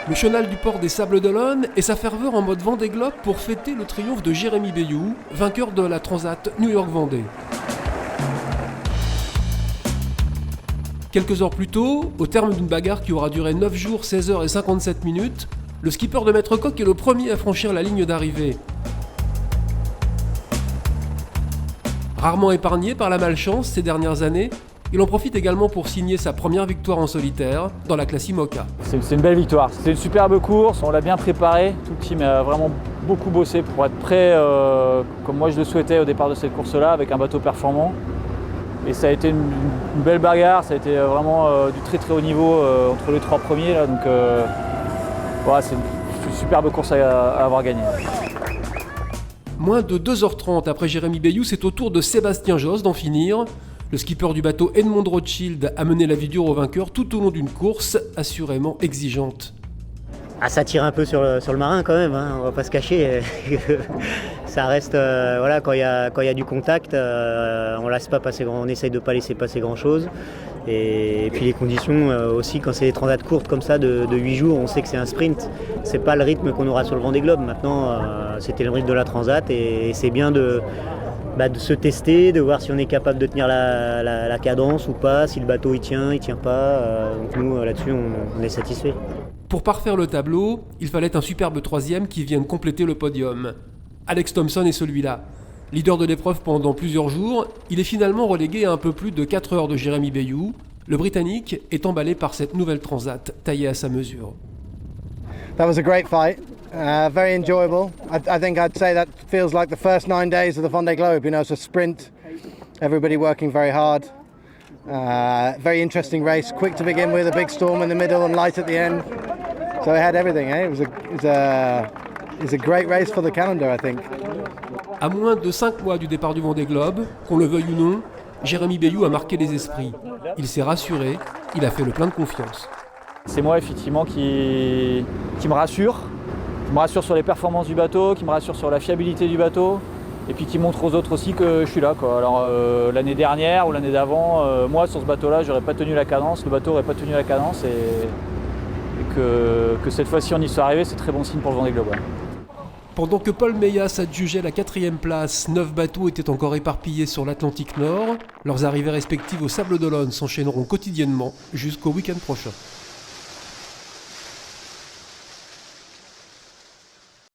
Le chenal du port des Sables d'Olonne et sa ferveur en mode Vendée Globe pour fêter le triomphe de Jérémy Béyoud, vainqueur de la Transat New York-Vendée. Quelques heures plus tôt, au terme d'une bagarre qui aura duré 9 jours, 16 heures et 57 minutes, le skipper de Maître Coq est le premier à franchir la ligne d'arrivée. Rarement épargné par la malchance ces dernières années, il en profite également pour signer sa première victoire en solitaire dans la classe IMOCA. C'est une belle victoire, c'est une superbe course, on l'a bien préparé, tout le team a vraiment beaucoup bossé pour être prêt comme moi je le souhaitais au départ de cette course-là avec un bateau performant. Et ça a été une belle bagarre, ça a été vraiment du très très haut niveau entre les 3 premiers. Là, donc voilà, c'est une superbe course à avoir gagnée. Moins de 2h30 après Jérémy Béyoud, c'est au tour de Sébastien Josse d'en finir. Le skipper du bateau Edmond Rothschild a mené la vie dure au vainqueur tout au long d'une course assurément exigeante. Ah, ça tire un peu sur le marin quand même, hein, on va pas se cacher. Ça reste, voilà, quand il y a du contact, on laisse pas passer on essaye de pas laisser passer grand chose. Et puis les conditions aussi, quand c'est des transats courtes comme ça de 8 jours, on sait que c'est un sprint. C'est pas le rythme qu'on aura sur le Vendée Globe. Maintenant, c'était le rythme de la transat et c'est bien de se tester, de voir si on est capable de tenir la cadence ou pas, si le bateau il tient pas. Donc nous là-dessus on est satisfait. Pour parfaire le tableau, il fallait un superbe troisième qui vienne compléter le podium. Alex Thompson est celui-là. Leader de l'épreuve pendant plusieurs jours, il est finalement relégué à un peu plus de 4 heures de Jérémy Béyoud. Le Britannique est emballé par cette nouvelle transat taillée à sa mesure. That was a great fight, very enjoyable. I think I'd say that feels like the first 9 days of the Vendée Globe. You know, it's a sprint, everybody working very hard. Very interesting race, quick to begin with, a big storm in the middle and light at the end. So it had everything, eh? It was a great race for the calendar, I think. À moins de 5 mois du départ du Vendée Globe, qu'on le veuille ou non, Jérémy Béyoud a marqué les esprits. Il s'est rassuré, il a fait le plein de confiance. C'est moi effectivement qui me rassure sur les performances du bateau, qui me rassure sur la fiabilité du bateau, et puis qui montre aux autres aussi que je suis là, quoi. Alors l'année dernière ou l'année d'avant, moi sur ce bateau-là, j'aurais pas tenu la cadence, le bateau aurait pas tenu la cadence, et que cette fois-ci on y soit arrivé, c'est très bon signe pour le Vendée Globe. Ouais. Pendant que Paul Meyas adjugeait la 4e place, 9 bateaux étaient encore éparpillés sur l'Atlantique Nord. Leurs arrivées respectives aux Sables d'Olonne s'enchaîneront quotidiennement jusqu'au week-end prochain.